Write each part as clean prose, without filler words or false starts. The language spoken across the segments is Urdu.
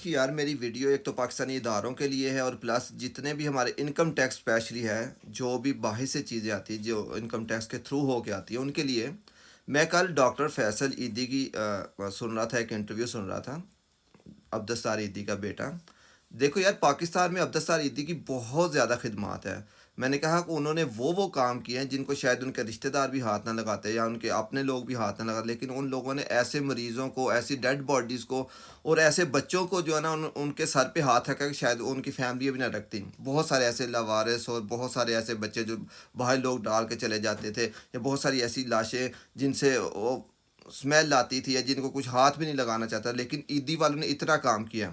دیکھیے یار میری ویڈیو ایک تو پاکستانی اداروں کے لیے ہے اور پلس جتنے بھی ہمارے انکم ٹیکس اسپیشلی ہے جو بھی باہر سے چیزیں آتی ہیں جو انکم ٹیکس کے تھرو ہو کے آتی ہیں ان کے لیے. میں کل ڈاکٹر فیصل عیدی کی سن رہا تھا، ایک انٹرویو سن رہا تھا، عبدالستار عیدی کا بیٹا. دیکھو یار پاکستان میں عبدالستار عیدی کی بہت زیادہ خدمات ہے. میں نے کہا کہ انہوں نے وہ کام کیے ہیں جن کو شاید ان کے رشتہ دار بھی ہاتھ نہ لگاتے یا ان کے اپنے لوگ بھی ہاتھ نہ لگاتے، لیکن ان لوگوں نے ایسے مریضوں کو، ایسی ڈیڈ باڈیز کو اور ایسے بچوں کو جو ہے نا ان کے سر پہ ہاتھ رکھا کہ شاید ان کی فیملی بھی نہ رکھتی. بہت سارے ایسے لاوارث اور بہت سارے ایسے بچے جو باہر لوگ ڈال کے چلے جاتے تھے، یا بہت ساری ایسی لاشیں جن سے وہ اسمیل آتی تھی یا جن کو کچھ ہاتھ بھی نہیں لگانا چاہتا، لیکن عیدی والوں نے اتنا کام کیا.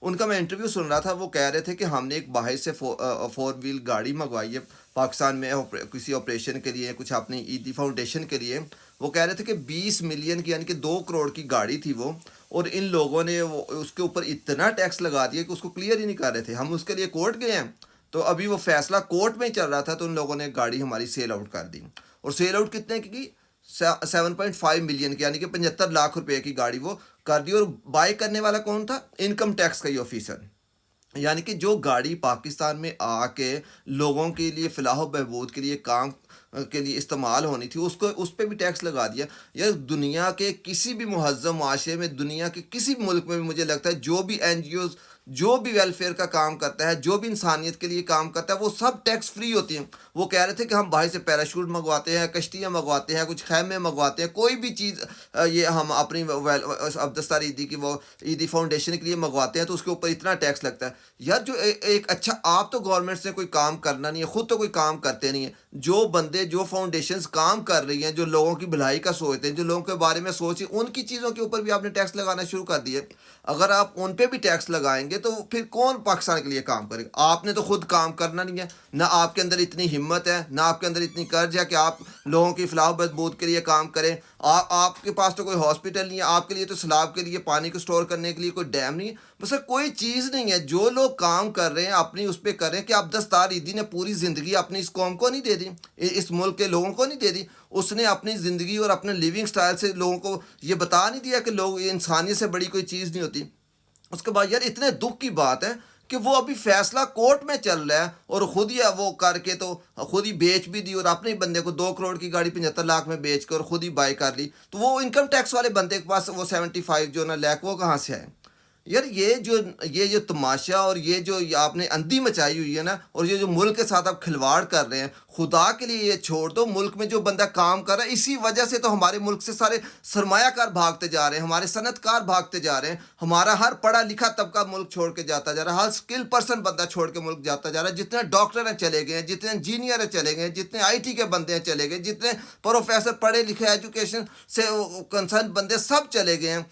ان کا میں انٹرویو سن رہا تھا، وہ کہہ رہے تھے کہ ہم نے ایک باہر سے فور ویل گاڑی منگوائی ہے پاکستان میں کسی آپریشن کے لیے، کچھ اپنی عیدی فاؤنڈیشن کے لیے. وہ کہہ رہے تھے کہ 20 ملین کی یعنی کہ 2 کروڑ کی گاڑی تھی وہ، اور ان لوگوں نے اس کے اوپر اتنا ٹیکس لگا دیا کہ اس کو کلیئر ہی نہیں کر رہے تھے. ہم اس کے لیے کورٹ گئے ہیں تو ابھی وہ فیصلہ کورٹ میں ہی چل رہا تھا، تو ان لوگوں نے گاڑی ہماری سیل آؤٹ کر دی. اور سیل آؤٹ کتنے کی؟ 7.5 ملین کی، یعنی کہ 75 لاکھ روپے کی گاڑی وہ کر دی. اور بائی کرنے والا کون تھا؟ انکم ٹیکس کا ہی آفیسر. یعنی کہ جو گاڑی پاکستان میں آ کے لوگوں کے لیے فلاح و بہبود کے لیے کام کے لیے استعمال ہونی تھی، اس پہ بھی ٹیکس لگا دیا. یا دنیا کے کسی بھی مہذب معاشرے میں، دنیا کے کسی بھی ملک میں بھی مجھے لگتا ہے جو بھی این جی اوز، جو بھی ویلفیئر کا کام کرتا ہے، جو بھی انسانیت کے لیے کام کرتا ہے، وہ سب ٹیکس فری ہوتی ہیں. وہ کہہ رہے تھے کہ ہم باہر سے پیراشوٹ منگواتے ہیں، کشتیاں منگواتے ہیں، کچھ خیمے منگواتے ہیں، کوئی بھی چیز یہ ہم اپنی عبدالستار عیدی کی وہ عیدی فاؤنڈیشن کے لیے منگواتے ہیں تو اس کے اوپر اتنا ٹیکس لگتا ہے. یار جو ایک اچھا، آپ تو گورنمنٹ سے کوئی کام کرنا نہیں ہے، خود تو کوئی کام کرتے نہیں ہیں. جو بندے، جو فاؤنڈیشنز کام کر رہی ہیں، جو لوگوں کی بھلائی کا سوچتے ہیں، جو لوگوں کے بارے میں سوچیں، ان کی چیزوں کے اوپر بھی آپ نے ٹیکس لگانا شروع کر دیے. اگر آپ ان پہ بھی ٹیکس لگائیں گے تو پھر کون پاکستان کے لیے کام کرے گا؟ آپ نے تو خود کام کرنا نہیں ہے، نہ آپ کے اندر اتنی ہمت ہے، نہ آپ کے اندر اتنی قرض ہے کہ آپ لوگوں کی فلاح و بہبود کے لیے کام کریں. آپ کے پاس تو کوئی ہاسپٹل نہیں ہے، آپ کے لیے تو سیلاب کے لیے پانی کو سٹور کرنے کے لیے کوئی ڈیم نہیں ہے. بس کوئی چیز نہیں ہے. جو لوگ کام کر رہے ہیں اپنی اس پہ کریں. کہ عبدالستار عیدی نے پوری زندگی اپنی اس قوم کو نہیں دے دی، اس ملک کے لوگوں کو نہیں دے دی. اس نے اپنی زندگی اور اپنے لیونگ سٹائل سے لوگوں کو یہ بتا نہیں دیا کہ لوگ انسانیت سے بڑی کوئی چیز نہیں ہوتی. اس کے بعد یار اتنے دکھ کی بات ہے کہ وہ ابھی فیصلہ کورٹ میں چل رہا ہے اور خود ہی وہ کر کے تو خود ہی بیچ بھی دی، اور اپنے بندے کو 2 کروڑ کی گاڑی 75 لاکھ میں بیچ کر خود ہی بائی کر لی. تو وہ انکم ٹیکس والے بندے کے پاس وہ 75 جو نا لاکھ وہ کہاں سے آئے؟ یار یہ جو تماشا اور یہ جو آپ نے اندھی مچائی ہوئی ہے نا، اور یہ جو ملک کے ساتھ آپ کھلواڑ کر رہے ہیں، خدا کے لیے یہ چھوڑ دو. ملک میں جو بندہ کام کر رہا ہے، اسی وجہ سے تو ہمارے ملک سے سارے سرمایہ کار بھاگتے جا رہے ہیں، ہمارے صنعت کار بھاگتے جا رہے ہیں، ہمارا ہر پڑھا لکھا طبقہ ملک چھوڑ کے جاتا جا رہا ہے، ہر اسکل پرسن بندہ چھوڑ کے ملک جاتا جا رہا ہے. جتنے ڈاکٹر ہیں چلے گئے ہیں، جتنے انجینئر ہیں چلے گئے ہیں، جتنے آئی ٹی کے بندے ہیں چلے گئے، جتنے پروفیسر پڑھے لکھے ایجوکیشن سے کنسرن بندے سب چلے گئے ہیں.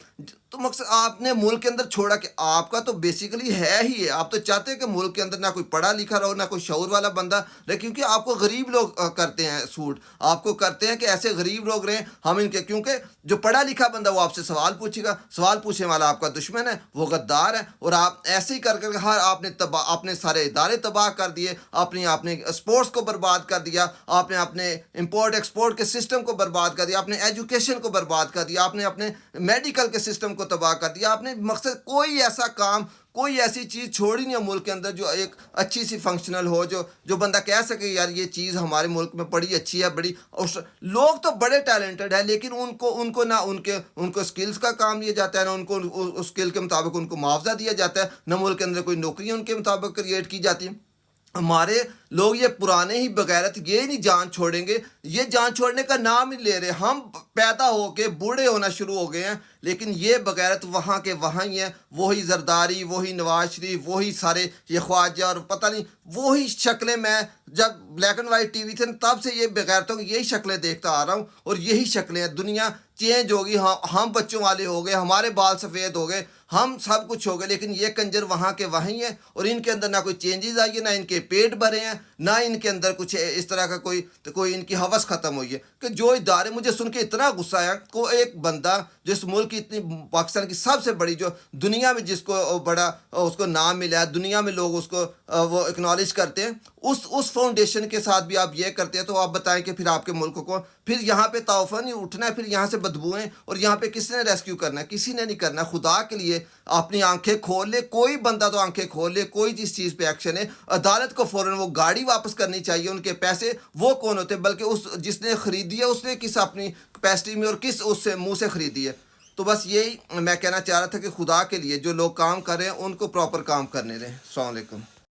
تو مقصد آپ نے ملک کے اندر چھوڑا کہ آپ کا تو بیسیکلی ہے ہی ہے، آپ تو چاہتے ہیں کہ ملک کے اندر نہ کوئی پڑھا لکھا رہو، نہ کوئی شعور والا بندہ رہے، کیونکہ آپ کو غریب لوگ کرتے ہیں سوٹ. آپ کو کرتے ہیں کہ ایسے غریب لوگ رہیں ہم ان کے، کیونکہ جو پڑھا لکھا بندہ وہ آپ سے سوال پوچھے گا، سوال پوچھنے والا آپ کا دشمن ہے، وہ غدار ہے. اور آپ ایسے ہی کر کر ہر آپ نے اپنے سارے ادارے تباہ کر دیے، آپ نے اسپورٹس کو برباد کر دیا، آپ نے اپنے امپورٹ ایکسپورٹ کے سسٹم کو برباد کر دیا، آپ نے ایجوکیشن کو برباد کر دیا، آپ نے اپنے میڈیکل کے سسٹم کو تباہ کر دیا. آپ نے مقصد کوئی ایسا کام، کوئی ایسی چیز چھوڑی نہیں ہے ملک کے اندر جو ایک اچھی سی فنکشنل ہو، جو بندہ کہہ سکے یار یہ چیز ہمارے ملک میں بڑی اچھی ہے، بڑی. اور لوگ تو بڑے ٹیلنٹڈ ہیں، لیکن ان کو نہ ان کو اسکلز کا کام دیا جاتا ہے، نہ ان کو اس اسکل کے مطابق ان کو معاوضہ دیا جاتا ہے، نہ ملک کے اندر کوئی نوکریاں ان کے مطابق کریٹ کی جاتی ہیں. ہمارے لوگ یہ پرانے ہی بغیرت یہ نہیں جان چھوڑیں گے، یہ جان چھوڑنے کا نام ہی لے رہے. ہم پیدا ہو کے بوڑھے ہونا شروع ہو گئے ہیں، لیکن یہ بغیرت وہاں کے وہاں ہی ہیں. وہی زرداری، وہی نواز شریف، وہی سارے یہ خواجہ اور پتہ نہیں وہی شکلیں. میں جب black and white T V تھے تب سے یہ بغیرتوں کی یہی شکلیں دیکھتا آ رہا ہوں، اور یہی شکلیں ہیں. دنیا چینج ہوگی، ہم بچوں والے ہو گئے، ہمارے بال سفید ہو گئے، ہم سب کچھ ہو گئے، لیکن یہ کنجر وہاں کے وہیں ہیں. اور ان کے اندر نہ کوئی چینجز آئی ہے، نہ ان کے پیٹ بھرے ہیں، نہ ان کے اندر کچھ اس طرح کا کوئی ان کی ہوس ختم ہوئی ہے. کہ کہ جو ادارے مجھے سن کے اتنا غصہ آیا کو ایک بندہ جو اس ملک کی اتنی پاکستان کی سب سے بڑی جو دنیا میں جس کو بڑا اس کو نام ملا ہے دنیا میں لوگ اس کو وہ اکنالج کرتے ہیں اس فاؤنڈیشن کے ساتھ بھی آپ یہ کرتے ہیں تو آپ بتائیں کہ پھر آپ کے ملک کو پھر یہاں پہ طوفان نہیں اٹھنا ہے پھر یہاں سے بدبوئیں اور یہاں پہ کس نے ریسکیو کرنا ہے کسی نے نہیں کرنا خدا کے لیے اپنی آنکھیں کھول لے کوئی بندہ تو آنکھیں کھول لے کوئی جس چیز پہ ایکشن ہے عدالت کو فوراً وہ گاڑی واپس کرنی چاہیے ان کے پیسے وہ کون ہوتے بلکہ اس جس نے خریدی ہے اس نے کس اپنی کیپیسٹی میں اور کس اس سے منہ سے خریدی ہے تو بس یہی میں کہنا چاہ رہا تھا کہ خدا کے لیے جو لوگ کام کر رہے ہیں ان کو پراپر کام کرنے دیں السلام علیکم